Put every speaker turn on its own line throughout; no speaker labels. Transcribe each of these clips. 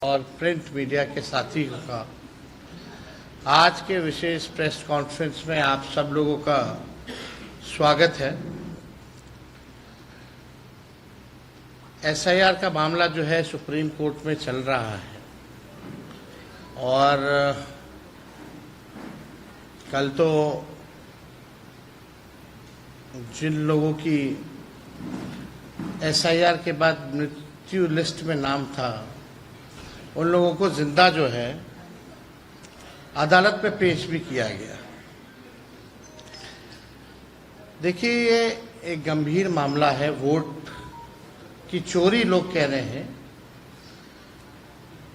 और print media के साथियों का आज के विशेष प्रेस कॉन्फ्रेंस में आप सब लोगों का स्वागत है। एसआईआर का मामला जो है सुप्रीम कोर्ट में चल रहा है और कल तो जिन लोगों की एसआईआर के बाद मृत्यु लिस्ट में नाम था उन लोगों को जिंदा जो है अदालत में पेश भी किया गया। देखिए, ये एक गंभीर मामला है। वोट की चोरी लोग कह रहे हैं।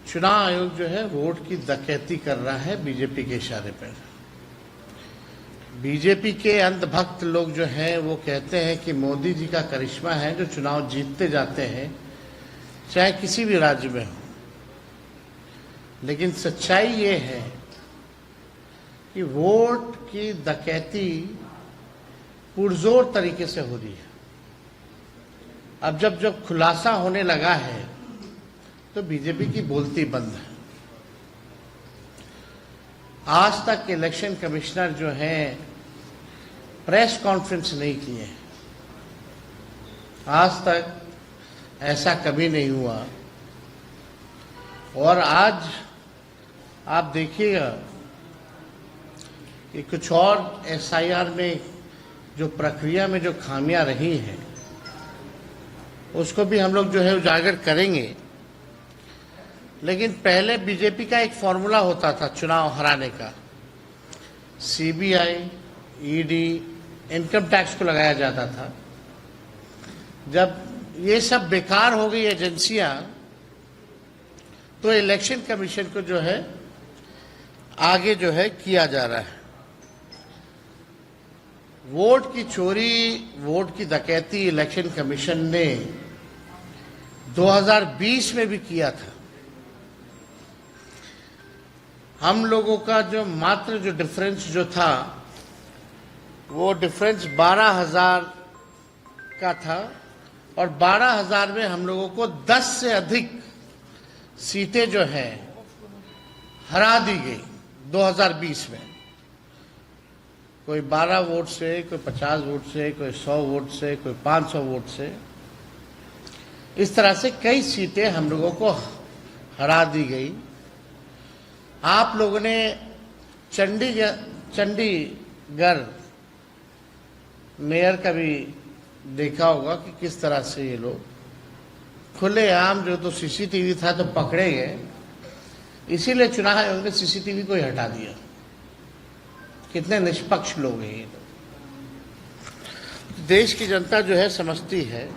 चुनाव आयोग जो है वोट की डकैती कर रहा है बीजेपी के इशारे पर। बीजेपी के अंधभक्त लोग जो हैं वो कहते हैं कि मोदी जी का करिश्मा है जो चुनाव जीतते जाते हैं, चाहे किसी भी राज्य में हो। लेकिन सच्चाई ये है कि वोट की डकैती पुरजोर तरीके से हो रही है। अब जब खुलासा होने लगा है तो बीजेपी की बोलती बंद है। आज तक इलेक्शन कमिश्नर जो हैं प्रेस कॉन्फ्रेंस नहीं किए। आज तक ऐसा कभी नहीं हुआ। और आज आप देखिएगा कि कुछ और एसआईआर में जो प्रक्रिया में जो खामियां रही हैं उसको भी हम लोग जो है उजागर करेंगे। लेकिन पहले बीजेपी का एक फॉर्मूला होता था चुनाव हराने का। सीबीआई, ईडी, इनकम टैक्स को लगाया जाता था। जब ये सब बेकार हो गई एजेंसियां तो इलेक्शन कमीशन को जो है आगे जो है किया जा रहा है। वोट की चोरी, वोट की डकैती इलेक्शन कमीशन ने 2020 में भी किया था। हम लोगों का जो मात्र जो डिफरेंस जो था वो डिफरेंस 12,000 का था और 12,000 में हम लोगों को 10 से अधिक सीटें जो हैं हरा दी गई 2020 में। कोई 12 वोट से, कोई 50 वोट से, कोई 100 वोट से, कोई 500 वोट से। इस तरह से कई सीटें हम लोगों को हरा दी गई। आप लोगों ने चंडीगढ़ मेयर का भी देखा होगा कि किस तरह से ये लोग खुलेआम, जो तो सीसीटीवी था तो पकड़े गए, इसीलिए चुनाव आयोग ने सीसीटीवी को ही हटा दिया। कितने निष्पक्ष लोग हैं ये लोग। देश की जनता जो है समझती है।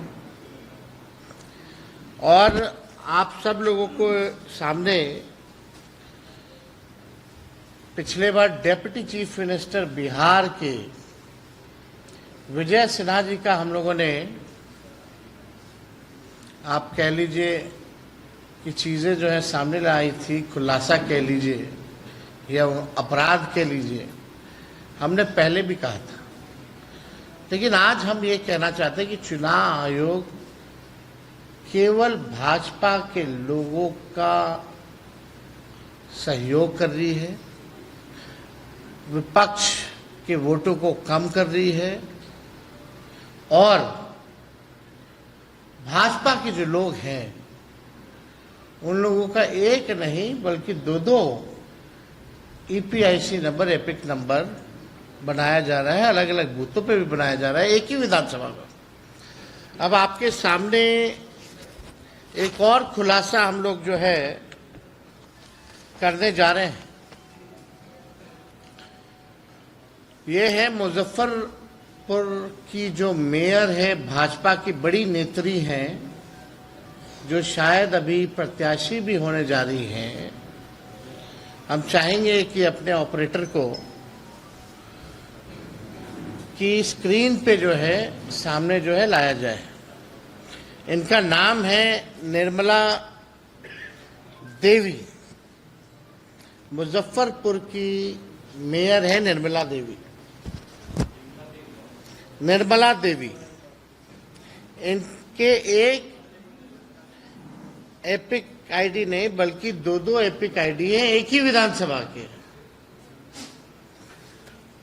और आप सब लोगों को सामने पिछले बार डेप्यूटी चीफ मिनिस्टर बिहार के विजय सिन्हा जी का हम लोगों ने, आप कह लीजिए कि चीज़ें जो है सामने लाई थी, खुलासा कह लीजिए या अपराध कह लीजिए, हमने पहले भी कहा था। लेकिन आज हम ये कहना चाहते हैं कि चुनाव आयोग केवल भाजपा के लोगों का सहयोग कर रही है, विपक्ष के वोटों को कम कर रही है और भाजपा के जो लोग हैं उन लोगों का एक नहीं बल्कि दो ईपीआईसी नंबर, एपिक नंबर बनाया जा रहा है। अलग अलग बूथों पे भी बनाया जा रहा है, एक ही विधानसभा में। अब आपके सामने एक और खुलासा हम लोग जो है करने जा रहे हैं। ये है मुजफ्फरपुर की जो मेयर है, भाजपा की बड़ी नेत्री हैं, जो शायद अभी प्रत्याशी भी होने जा रही हैं। हम चाहेंगे कि अपने ऑपरेटर को कि स्क्रीन पे जो है सामने जो है लाया जाए। इनका नाम है निर्मला देवी। मुजफ्फरपुर की मेयर है निर्मला देवी। निर्मला देवी, इनके एक एपिक आईडी नहीं बल्कि दो दो एपिक आईडी है एक ही विधानसभा के,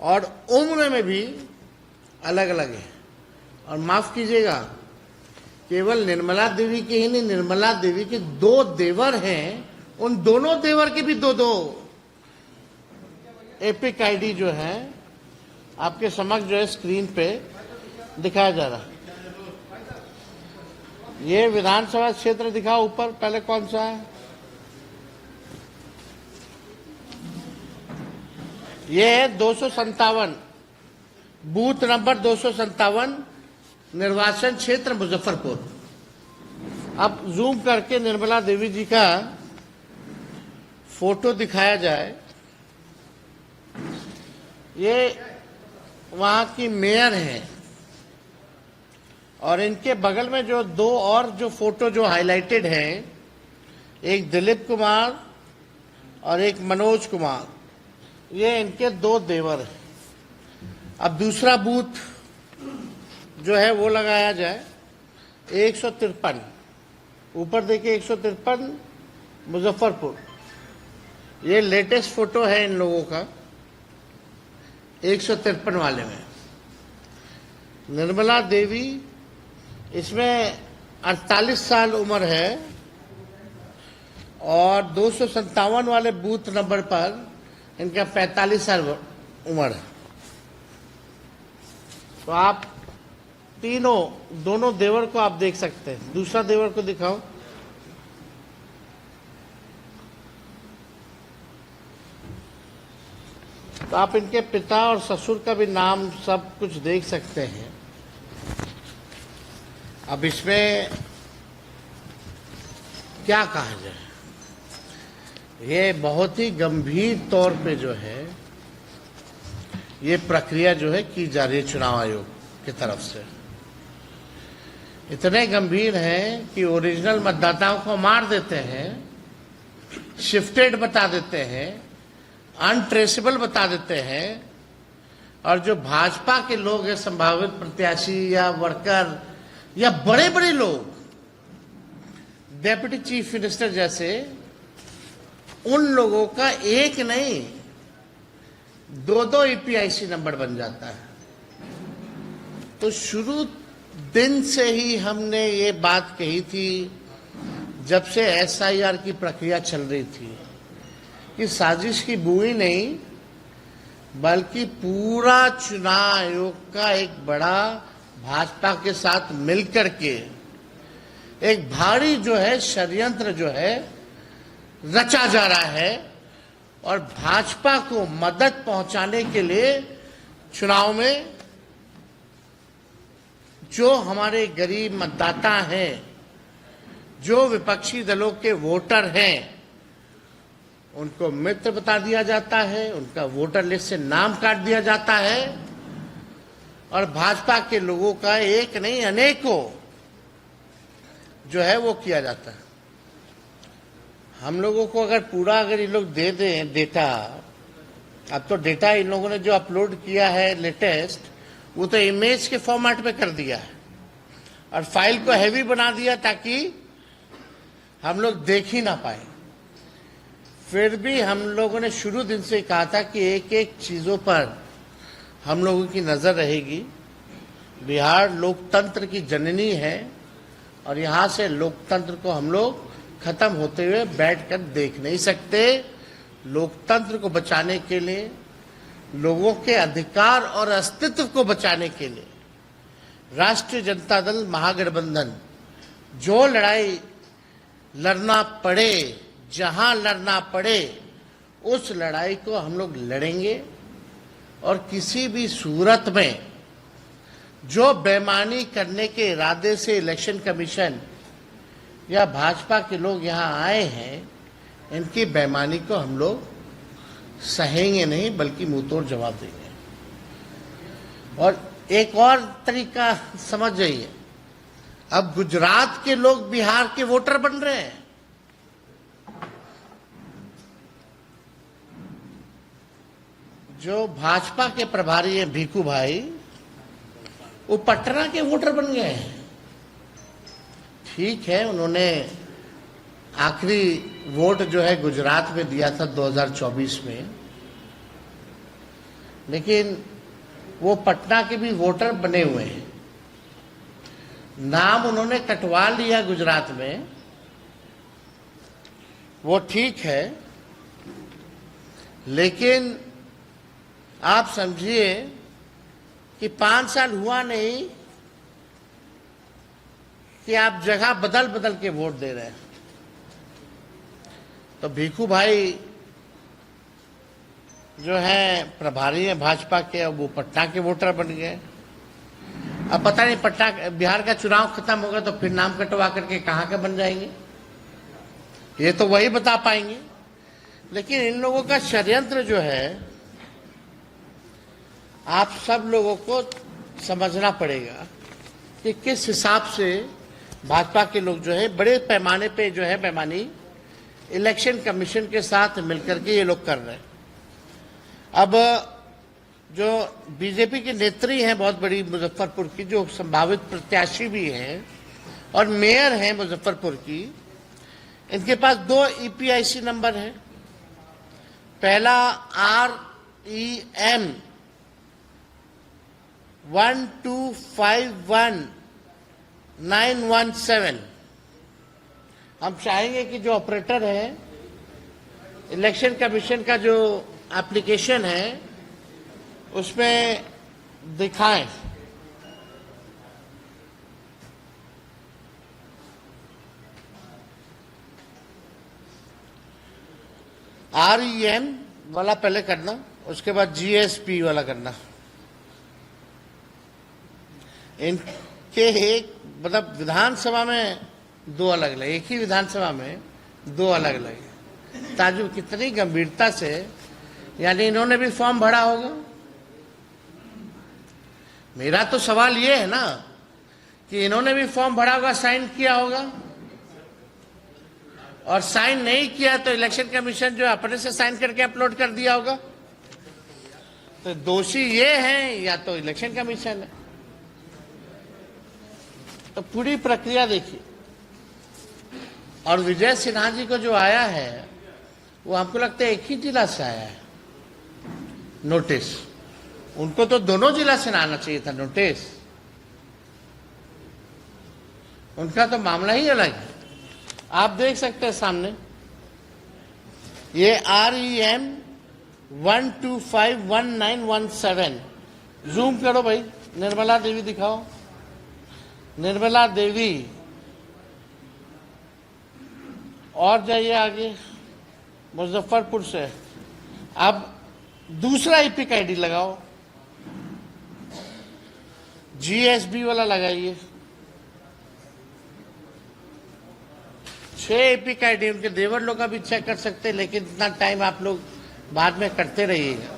और उम्र में भी अलग अलग है। और माफ कीजिएगा, केवल निर्मला देवी के ही नहीं, निर्मला देवी के दो देवर हैं, उन दोनों देवर के भी दो दो एपिक आईडी जो है आपके समक्ष जो है स्क्रीन पे दिखाया जा रहा है। ये विधानसभा क्षेत्र दिखा ऊपर, पहले कौन सा है? ये है 257, बूथ नंबर 257, निर्वाचन क्षेत्र मुजफ्फरपुर। अब जूम करके निर्मला देवी जी का फोटो दिखाया जाए। ये वहां की मेयर है, और इनके बगल में जो दो और जो फोटो जो हाईलाइटेड हैं, एक दिलीप कुमार और एक मनोज कुमार, ये इनके दो देवर हैं। अब दूसरा बूथ जो है वो लगाया जाए, 153, ऊपर देखिए 153 मुजफ्फरपुर। ये लेटेस्ट फोटो है इन लोगों का 153 वाले में। निर्मला देवी, इसमें 48 साल उम्र है, और 257 वाले बूथ नंबर पर इनका 45 साल उम्र है। तो आप तीनों, दोनों देवर को आप देख सकते हैं। दूसरा देवर को दिखाओ। तो आप इनके पिता और ससुर का भी नाम सब कुछ देख सकते हैं। अब इसमें क्या कहा जाए, ये बहुत ही गंभीर तौर पे जो है ये प्रक्रिया जो है की जा रही है चुनाव आयोग की तरफ से। इतने गंभीर है कि ओरिजिनल मतदाताओं को मार देते हैं, शिफ्टेड बता देते हैं, अनट्रेसेबल बता देते हैं, और जो भाजपा के लोग हैं, संभावित प्रत्याशी या वर्कर या बड़े बड़े लोग, डेप्यूटी चीफ मिनिस्टर जैसे, उन लोगों का एक नहीं दो दो ईपीआईसी नंबर बन जाता है। तो शुरू दिन से ही हमने ये बात कही थी, जब से एसआईआर की प्रक्रिया चल रही थी, कि साजिश की बुई नहीं बल्कि पूरा चुनाव आयोग का एक बड़ा भाजपा के साथ मिलकर के एक भारी जो है षड्यंत्र जो है रचा जा रहा है, और भाजपा को मदद पहुंचाने के लिए चुनाव में जो हमारे गरीब मतदाता हैं, जो विपक्षी दलों के वोटर हैं, उनको मित्र बता दिया जाता है, उनका वोटर लिस्ट से नाम काट दिया जाता है, और भाजपा के लोगों का एक नहीं अनेकों जो है वो किया जाता है। हम लोगों को अगर ये लोग दे दें डेटा, अब तो डेटा इन लोगों ने जो अपलोड किया है लेटेस्ट, वो तो इमेज के फॉर्मेट में कर दिया है, और फाइल को हैवी बना दिया ताकि हम लोग देख ही ना पाए। फिर भी हम लोगों ने शुरू दिन से कहा था कि एक एक चीजों पर हम लोगों की नजर रहेगी। बिहार लोकतंत्र की जननी है, और यहाँ से लोकतंत्र को हम लोग खत्म होते हुए बैठकर देख नहीं सकते। लोकतंत्र को बचाने के लिए, लोगों के अधिकार और अस्तित्व को बचाने के लिए राष्ट्रीय जनता दल महागठबंधन जो लड़ाई लड़ना पड़े, जहां लड़ना पड़े, उस लड़ाई को हम लोग लड़ेंगे। और किसी भी सूरत में जो बेईमानी करने के इरादे से इलेक्शन कमीशन या भाजपा के लोग यहां आए हैं, इनकी बेईमानी को हम लोग सहेंगे नहीं बल्कि मुंहतोड़ जवाब देंगे। और एक और तरीका समझ जाइए, अब गुजरात के लोग बिहार के वोटर बन रहे हैं। जो भाजपा के प्रभारी हैं भीखू भाई, वो पटना के वोटर बन गए हैं। ठीक है, उन्होंने आखिरी वोट जो है गुजरात में दिया था 2024 में, लेकिन वो पटना के भी वोटर बने हुए हैं। नाम उन्होंने कटवा लिया गुजरात में, वो ठीक है, लेकिन आप समझिए कि 5 साल हुआ नहीं कि आप जगह बदल बदल के वोट दे रहे हैं। तो भीखू भाई जो है प्रभारी है भाजपा के, अब वो पटना के वोटर बन गए। अब पता नहीं पटना बिहार का चुनाव खत्म होगा तो फिर नाम कटवा करके कहाँ के बन जाएंगे, ये तो वही बता पाएंगे। लेकिन इन लोगों का षड्यंत्र जो है आप सब लोगों को समझना पड़ेगा कि किस हिसाब से भाजपा के लोग जो है बड़े पैमाने पे जो है बेईमानी इलेक्शन कमीशन के साथ मिलकर के ये लोग कर रहे हैं। अब जो बीजेपी के नेत्री हैं बहुत बड़ी मुजफ्फरपुर की, जो संभावित प्रत्याशी भी हैं और मेयर हैं मुजफ्फरपुर की, इनके पास 2 ईपीआईसी नंबर है। पहला REM 1251917। हम चाहेंगे कि जो ऑपरेटर है इलेक्शन कमीशन का जो एप्लीकेशन है उसमें दिखाएं। REM वाला पहले करना, उसके बाद GSP वाला करना। इनके एक मतलब विधानसभा में 2 अलग अलग, एक ही विधानसभा में 2 अलग अलग है। ताजुब कितनी गंभीरता से, यानी इन्होंने भी फॉर्म भरा होगा। मेरा तो सवाल ये है ना कि इन्होंने भी फॉर्म भरा होगा, साइन किया होगा, और साइन नहीं किया तो इलेक्शन कमीशन जो अपने से साइन करके अपलोड कर दिया होगा। तो दोषी ये हैं या तो इलेक्शन कमीशन है। तो पूरी प्रक्रिया देखिए। और विजय सिन्हा जी को जो आया है वो हमको लगता है एक ही जिला से आया है नोटिस। उनको तो दोनों जिला से आना चाहिए था नोटिस, उनका तो मामला ही अलग है। आप देख सकते हैं सामने ये REM 1251917। जूम करो भाई, निर्मला देवी दिखाओ, निर्मला देवी, और जाइए आगे मुजफ्फरपुर से। अब दूसरा एपिक आईडी लगाओ, GSB वाला लगाइए। 6 एपिक आईडी उनके देवर लोग का भी चेक कर सकते हैं, लेकिन इतना टाइम आप लोग बाद में करते रहिएगा।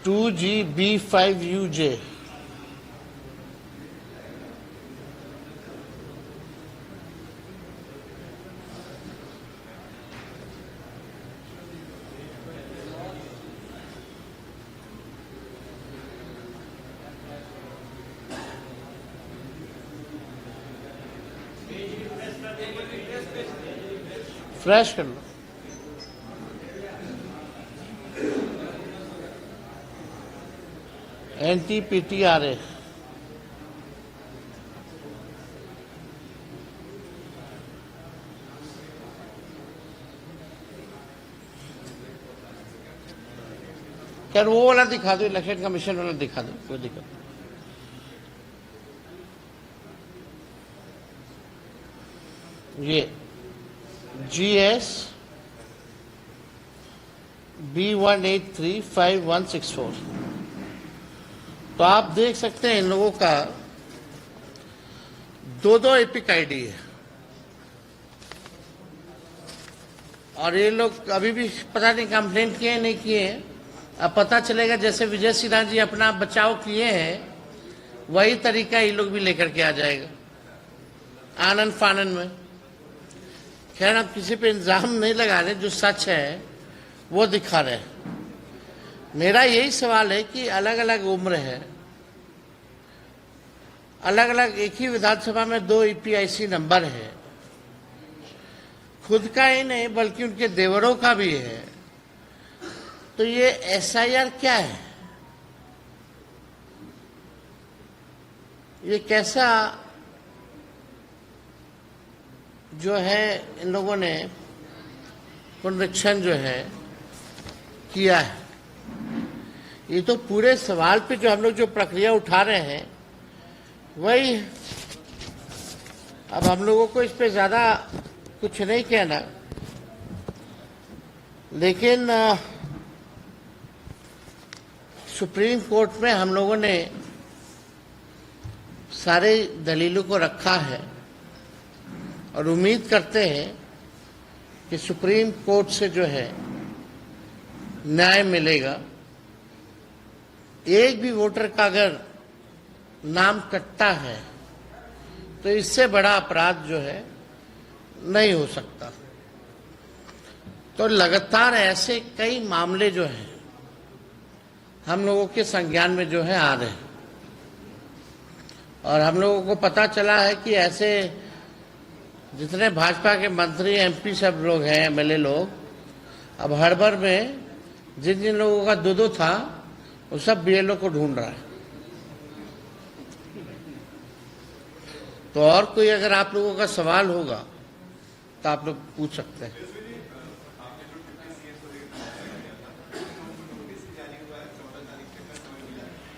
To GB5UJ। फ्रेश कर लो। NTPTRA खैर वो वाला दिखा दो, इलेक्शन कमीशन वाला दिखा दो, कोई दिक्कत नहीं। ये GS B1835164। तो आप देख सकते हैं इन लोगों का 2 एपिक आईडी है, और ये लोग अभी भी पता नहीं कंप्लेंट किए नहीं किए, अब पता चलेगा जैसे विजय सिन्हा जी अपना बचाव किए हैं वही तरीका ये लोग भी लेकर के आ जाएगा आनंद फानन में। खैर आप किसी पे इल्जाम नहीं लगा रहे, जो सच है वो दिखा रहे हैं। मेरा यही सवाल है कि अलग अलग उम्र है, अलग अलग एक ही विधानसभा में 2 ईपीआईसी नंबर है, खुद का ही नहीं बल्कि उनके देवरों का भी है, तो ये एसआईआर क्या है? ये कैसा जो है इन लोगों ने पुनरीक्षण जो है किया है? ये तो पूरे सवाल पे जो हम लोग जो प्रक्रिया उठा रहे हैं वही। अब हम लोगों को इस पे ज्यादा कुछ नहीं कहना, लेकिन सुप्रीम कोर्ट में हम लोगों ने सारे दलीलों को रखा है और उम्मीद करते हैं कि सुप्रीम कोर्ट से जो है न्याय मिलेगा। एक भी वोटर का अगर नाम कटता है तो इससे बड़ा अपराध जो है नहीं हो सकता। तो लगातार ऐसे कई मामले जो हैं हम लोगों के संज्ञान में जो है आ रहे हैं और हम लोगों को पता चला है कि ऐसे जितने भाजपा के मंत्री एमपी सब लोग हैं, एमएलए लोग, अब हड़बड़ में जिन जिन लोगों का दो था वो सब बीएलओ को ढूंढ रहा है। तो और कोई अगर आप लोगों का सवाल होगा तो आप लोग पूछ सकते हैं।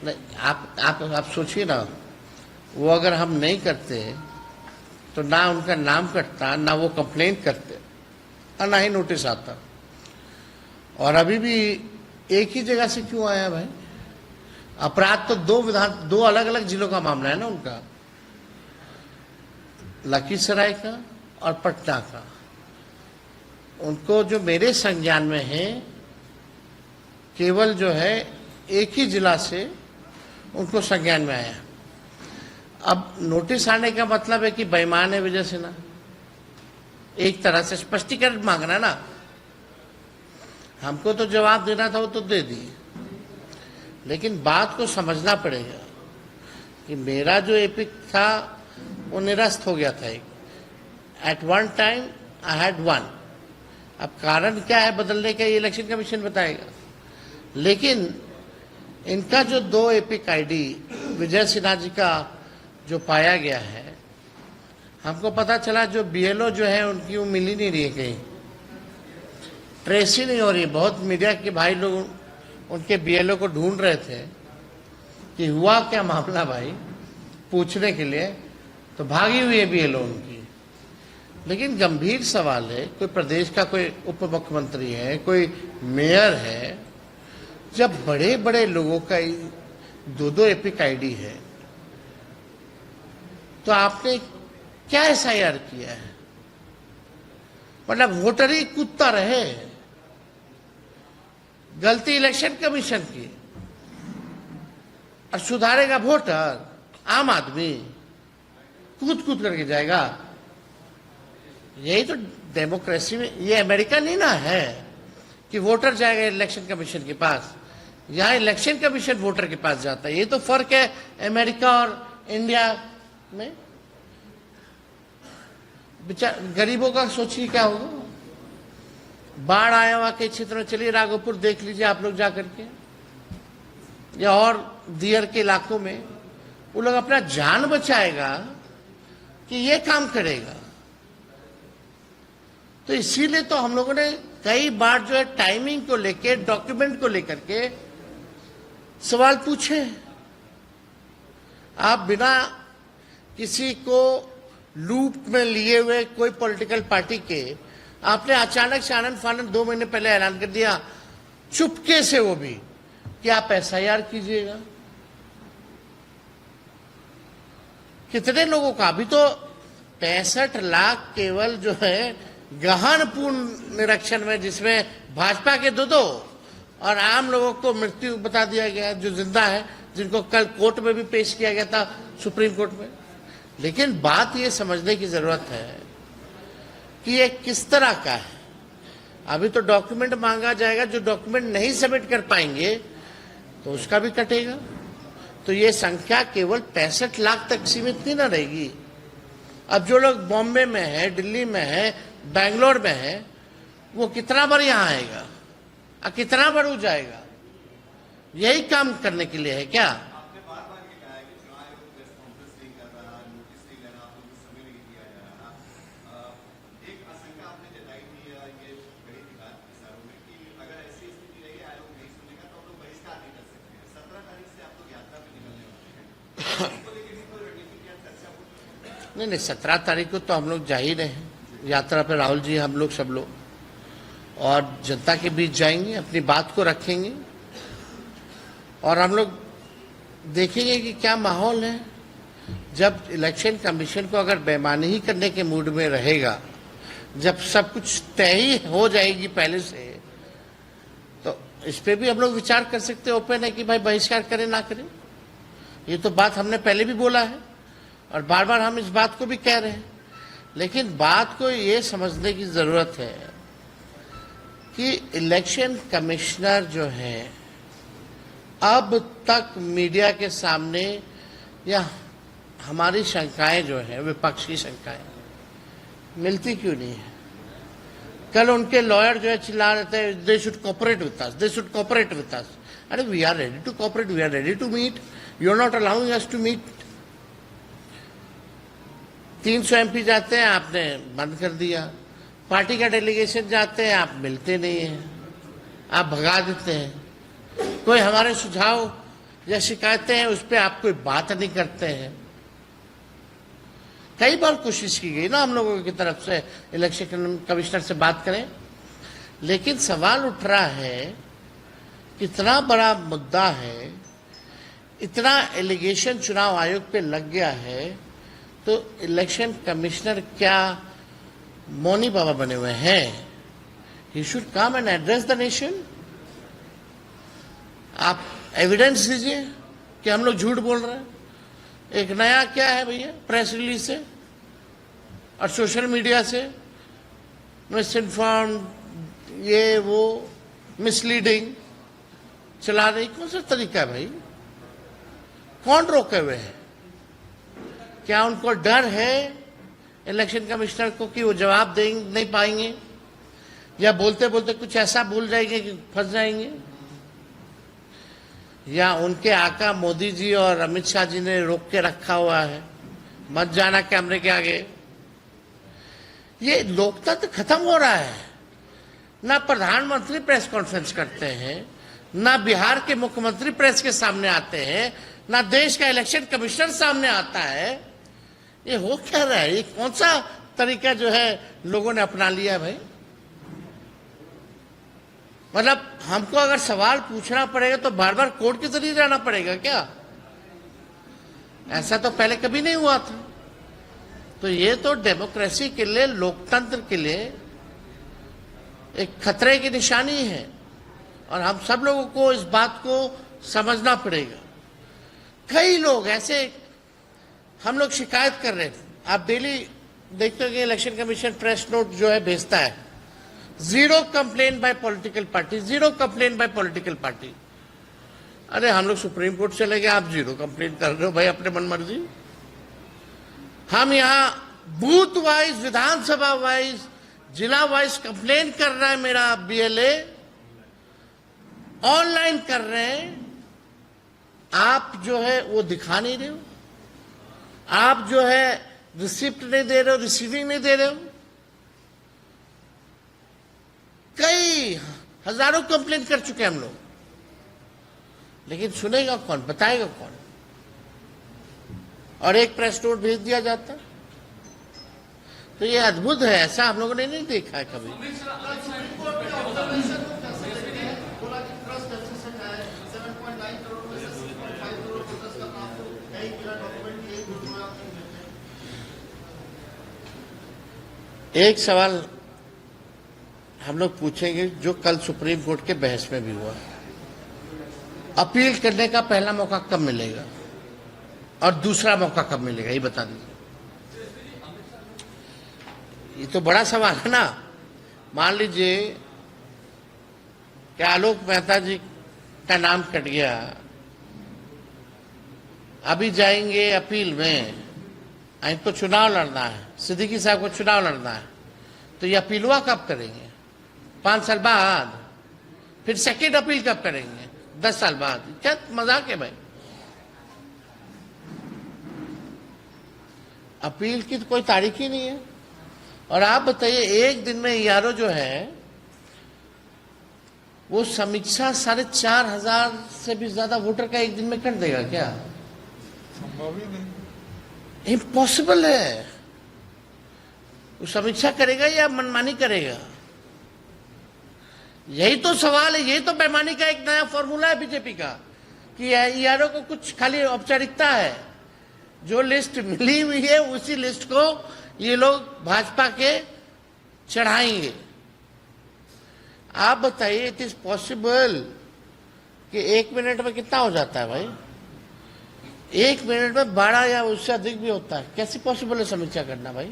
नहीं, आप सोचिए ना, वो अगर हम नहीं करते तो ना उनका नाम कटता, ना वो कंप्लेंट करते और ना ही नोटिस आता। और अभी भी एक ही जगह से क्यों आया भाई? अपराध तो दो अलग अलग जिलों का मामला है ना उनका, लखीसराय का और पटना का। उनको जो मेरे संज्ञान में है केवल जो है एक ही जिला से उनको संज्ञान में आया। अब नोटिस आने का मतलब है कि बेईमान है विजय सिन्हा, एक तरह से स्पष्टीकरण मांगना ना। हमको तो जवाब देना था, वो तो दे दिए, लेकिन बात को समझना पड़ेगा कि मेरा जो एपिक था वो निरस्त हो गया था। At one time I had one. अब कारण क्या है बदलने का ये इलेक्शन कमीशन बताएगा। लेकिन इनका जो 2 एपिक आईडी विजय सिन्हा जी का जो पाया गया है, हमको पता चला जो बीएलओ जो है उनकी वो मिल ही नहीं रही है, कहीं ट्रेस ही नहीं हो रही। बहुत मीडिया के भाई लोग उनके बीएलओ को ढूंढ रहे थे कि हुआ क्या मामला भाई, पूछने के लिए, तो भागी हुई है बीएलओ उनकी। लेकिन गंभीर सवाल है, कोई प्रदेश का कोई उप मुख्यमंत्री है, कोई मेयर है, जब बड़े बड़े लोगों का 2 एपिक आईडी है तो आपने क्या एसआईआर किया है? मतलब वोटर ही कूदता रहे। गलती इलेक्शन कमीशन की और सुधारेगा वोटर, आम आदमी कूद कूद करके जाएगा। यही तो डेमोक्रेसी में, ये अमेरिका नहीं ना है कि वोटर जाएगा इलेक्शन कमीशन के पास, यहां इलेक्शन कमीशन वोटर के पास जाता है। ये तो फर्क है अमेरिका और इंडिया में। गरीबों का सोचिए क्या होगा। बाढ़ आया हुआ के क्षेत्र में, चलिए राघोपुर देख लीजिए आप लोग जाकर के, या और दियर के इलाकों में, वो लोग अपना जान बचाएगा कि ये काम करेगा। तो इसीलिए तो हम लोगों ने कई बार जो है टाइमिंग को लेके, डॉक्यूमेंट को लेकर के सवाल पूछे। आप बिना किसी को लूप में लिए हुए कोई पॉलिटिकल पार्टी के आपने अचानक से आनंद फानंद 2 महीने पहले ऐलान कर दिया, चुपके से, वो भी कि आप एसआईआर कीजिएगा। कितने लोगों का? अभी तो 65 लाख केवल जो है गहन पूर्ण निरीक्षण में, जिसमें भाजपा के 2 और आम लोगों को मृत्यु बता दिया गया, जो जिंदा है, जिनको कल कोर्ट में भी पेश किया गया था, सुप्रीम कोर्ट में। लेकिन बात ये समझने की जरूरत है कि ये किस तरह का है। अभी तो डॉक्यूमेंट मांगा जाएगा, जो डॉक्यूमेंट नहीं सबमिट कर पाएंगे तो उसका भी कटेगा। तो ये संख्या केवल 65 लाख तक सीमित नहीं ना रहेगी। अब जो लोग बॉम्बे में है, दिल्ली में है, बैंगलोर में है, वो कितना बार यहाँ आएगा और कितना बार वो जाएगा? यही काम करने के लिए है क्या?
आपने बार बार ये कहा है कि चुनाव आयोग प्रेस कॉन्फ्रेंस नहीं कर रहा, नोटिस नहीं लेना, आप लोगों को समय नहीं दिया जा रहा। एक आशंका आपने जताई थी, ये बड़ी थी बात किसानों में, कि अगर ऐसी स्थिति रही, आयोग नहीं सुनेगा तो हम लोग बहिष्कार नहीं कर सकते हैं। 17 तारीख से आप लोग यात्रा पे निकलने वाले हैं, इसको लेकर भी कोई रणनीति या चर्चा हो?
नहीं, 17 तारीख को तो हम लोग जा ही रहे हैं यात्रा पे। राहुल जी, हम लोग, सब लोग, और जनता के बीच जाएंगे, अपनी बात को रखेंगे और हम लोग देखेंगे कि क्या माहौल है। जब इलेक्शन कमीशन को अगर बेईमानी ही करने के मूड में रहेगा, जब सब कुछ तय ही हो जाएगी पहले से, तो इस पे भी हम लोग विचार कर सकते हैं। ओपन है कि भाई बहिष्कार करें ना करें। ये तो बात हमने पहले भी बोला है और बार बार हम इस बात को भी कह रहे हैं। लेकिन बात को ये समझने की जरूरत है कि इलेक्शन कमिश्नर जो है, अब तक मीडिया के सामने या हमारी शंकाएं जो है, विपक्ष की शंकाएं, मिलती क्यों नहीं है? कल उनके लॉयर जो है चिल्ला रहे थे, they should cooperate with us, they should cooperate with us. अरे we are ready to cooperate, we are ready to meet, you are not allowing us to meet. 300 MP जाते हैं, आपने बंद कर दिया। पार्टी का डेलीगेशन जाते हैं, आप मिलते नहीं हैं, आप भगा देते हैं। कोई हमारे सुझाव या शिकायतें हैं, उस पर आप कोई बात नहीं करते हैं। कई बार कोशिश की गई ना हम लोगों की तरफ से इलेक्शन कमिश्नर से बात करें, लेकिन सवाल उठ रहा है, कितना बड़ा मुद्दा है, इतना एलिगेशन चुनाव आयोग पे लग गया है, तो इलेक्शन कमिश्नर क्या मौनी बाबा बने हुए हैं? He should come and address the nation. आप एविडेंस दीजिए कि हम लोग झूठ बोल रहे हैं। एक नया क्या है भैया, प्रेस रिलीज से और सोशल मीडिया से मिस इन्फॉर्म, ये वो मिसलीडिंग चला रही, कौन सा तरीका है भाई? कौन रोके हुए हैं? क्या उनको डर है इलेक्शन कमिश्नर को कि वो जवाब दे नहीं पाएंगे, या बोलते बोलते कुछ ऐसा भूल जाएंगे कि फंस जाएंगे, या उनके आका मोदी जी और अमित शाह जी ने रोक के रखा हुआ है, मत जाना कैमरे के आगे? ये लोकतंत्र खत्म हो रहा है। ना प्रधानमंत्री प्रेस कॉन्फ्रेंस करते हैं, ना बिहार के मुख्यमंत्री प्रेस के सामने आते हैं, ना देश का इलेक्शन कमिश्नर सामने आता है। ये हो क्या रहा है? ये कौन सा तरीका जो है लोगों ने अपना लिया है भाई? मतलब हमको अगर सवाल पूछना पड़ेगा तो बार बार कोर्ट के जरिए जाना पड़ेगा क्या? ऐसा तो पहले कभी नहीं हुआ था। तो ये तो डेमोक्रेसी के लिए, लोकतंत्र के लिए एक खतरे की निशानी है और हम सब लोगों को इस बात को समझना पड़ेगा। कई लोग ऐसे, हम लोग शिकायत कर रहे थे, आप डेली देखते हो कि इलेक्शन कमीशन प्रेस नोट जो है भेजता है, 0 complain bye political party, 0 complain bye political party. अरे हम लोग सुप्रीम कोर्ट चले गए, आप 0 कंप्लेन कर रहे हो भाई अपने मन मर्जी। हम यहाँ बूथ वाइज, विधानसभा वाइज, जिला वाइज कंप्लेन कर रहा है मेरा बीएलए, ऑनलाइन कर रहे हैं, आप जो है वो दिखा नहीं रहे हो, आप जो है रिसिप्ट नहीं दे रहे हो, रिसीविंग नहीं दे रहे हो। कई हजारों कंप्लेन कर चुके हम लोग, लेकिन सुनेगा कौन, बताएगा कौन? और एक प्रेस नोट भेज दिया जाता। तो ये अद्भुत है, ऐसा हम लोगों ने नहीं देखा है कभी। एक सवाल हम लोग पूछेंगे जो कल सुप्रीम कोर्ट के बहस में भी हुआ। अपील करने का पहला मौका कब मिलेगा और दूसरा मौका कब मिलेगा, ये बता दीजिए। ये तो बड़ा सवाल है ना। मान लीजिए कि आलोक मेहता जी का नाम कट गया, अभी जाएंगे अपील में, इनको चुनाव लड़ना है, सिद्दीकी साहब को चुनाव लड़ना है, तो ये अपीलवा कब करेंगे? 5 साल बाद। फिर सेकेंड अपील कब करेंगे? 10 साल बाद। क्या मजाक है भाई? अपील की तो कोई तारीख ही नहीं है। और आप बताइए, एक दिन में यारो जो है वो समीक्षा 4,500 से भी ज्यादा वोटर का एक दिन में कर देगा क्या?
संभव ही नहीं,
इम्पॉसिबल है। वो समीक्षा करेगा या मनमानी करेगा? यही तो सवाल है, यही तो बेईमानी का एक नया फॉर्मूला है बीजेपी का कि यारों को कुछ खाली औपचारिकता है। जो लिस्ट मिली हुई है उसी लिस्ट को ये लोग भाजपा के चढ़ाएंगे। आप बताइए, इट इज पॉसिबल कि 1 मिनट में कितना हो जाता है भाई? 1 मिनट में 12 या उससे अधिक भी होता है। कैसे पॉसिबल है समीक्षा करना भाई?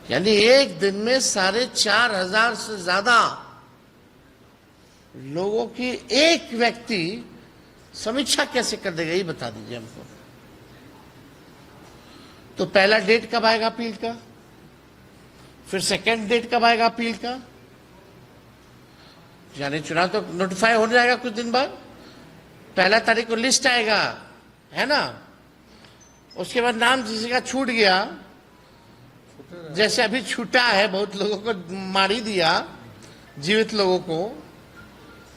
यानी एक दिन में 4,500 से ज्यादा लोगों की एक व्यक्ति समीक्षा कैसे कर देगा, ये बता दीजिए हमको। तो पहला डेट कब आएगा अपील का? फिर सेकेंड डेट कब आएगा अपील का? यानी चुनाव तो नोटिफाई हो जाएगा कुछ दिन बाद। 1 तारीख को लिस्ट आएगा, है ना? उसके बाद नाम किसी का छूट गया, जैसे अभी छूटा है, बहुत लोगों को मार ही दिया, जीवित लोगों को,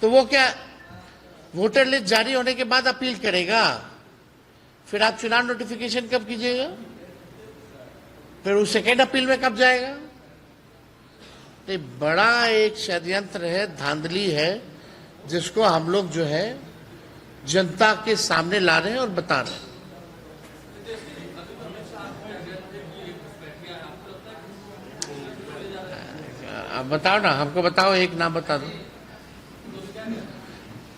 तो वो क्या वोटर लिस्ट जारी होने के बाद अपील करेगा? फिर आप चुनाव नोटिफिकेशन कब कीजिएगा? फिर उस सेकेंड अपील में कब जाएगा? तो बड़ा एक षड्यंत्र है, धांधली है, जिसको हम लोग जो है जनता के सामने ला रहे हैं और बता रहे हैं। अब बताओ ना, हमको बताओ, एक नाम बता दो।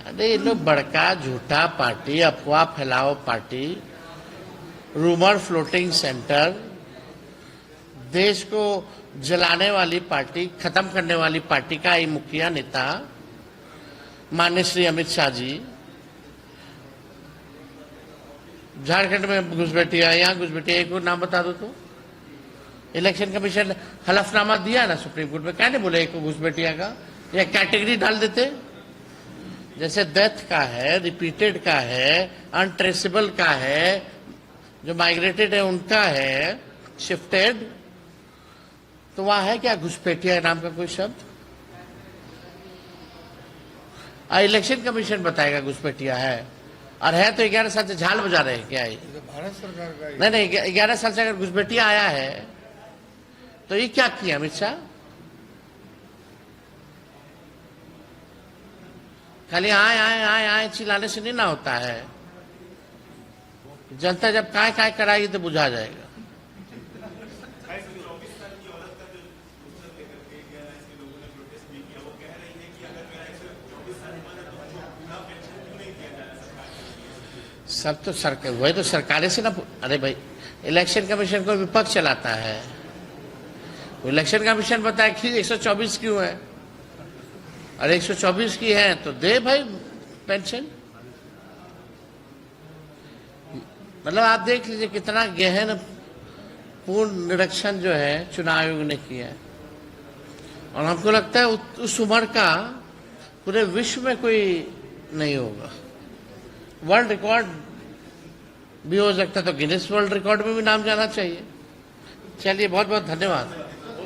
अरे ये लोग बड़का झूठा पार्टी, अफवाह फैलाओ पार्टी, रूमर फ्लोटिंग सेंटर, देश को जलाने वाली पार्टी, खत्म करने वाली पार्टी का ये मुखिया नेता माननीय श्री अमित शाह जी झारखंड में घुसपैठिया, यहाँ घुसपैठिया, एक और नाम बता दो तो। इलेक्शन कमीशन हलफनामा दिया ना सुप्रीम कोर्ट में, क्या नहीं बोले एक घुसपैठिया का, या कैटेगरी डाल देते, जैसे डेथ का है, रिपीटेड का है, अनट्रेसेबल का है, जो माइग्रेटेड है उनका है, शिफ्टेड, तो वहां है क्या घुसपैठिया नाम का कोई शब्द? इलेक्शन कमीशन बताएगा घुसपैठिया है, और है तो 11 साल से झाल बजा रहे हैं क्या? ये
भारत सरकार का ही।
नहीं, 11 साल से अगर घुसपैठिया आया है तो ये क्या किया अमित शाह? खाली आए आए आए आए चिल्लाने से नहीं ना होता है। जनता जब काय काय कराएगी तो बुझा जाएगा। सब तो सरकार, वही तो सरकारें से ना। अरे भाई, इलेक्शन कमीशन को विपक्ष चलाता है, इलेक्शन कमीशन बताया कि 124 क्यों है, और 124 की है तो दे भाई पेंशन। मतलब आप देख लीजिए कितना गहन पूर्ण निरीक्षण जो है चुनाव आयोग ने किया है। और हमको लगता है उस उम्र का पूरे विश्व में कोई नहीं होगा। वर्ल्ड रिकॉर्ड भी हो सकता है, तो गिनीज वर्ल्ड रिकॉर्ड में भी नाम जाना चाहिए। चलिए, बहुत बहुत धन्यवाद।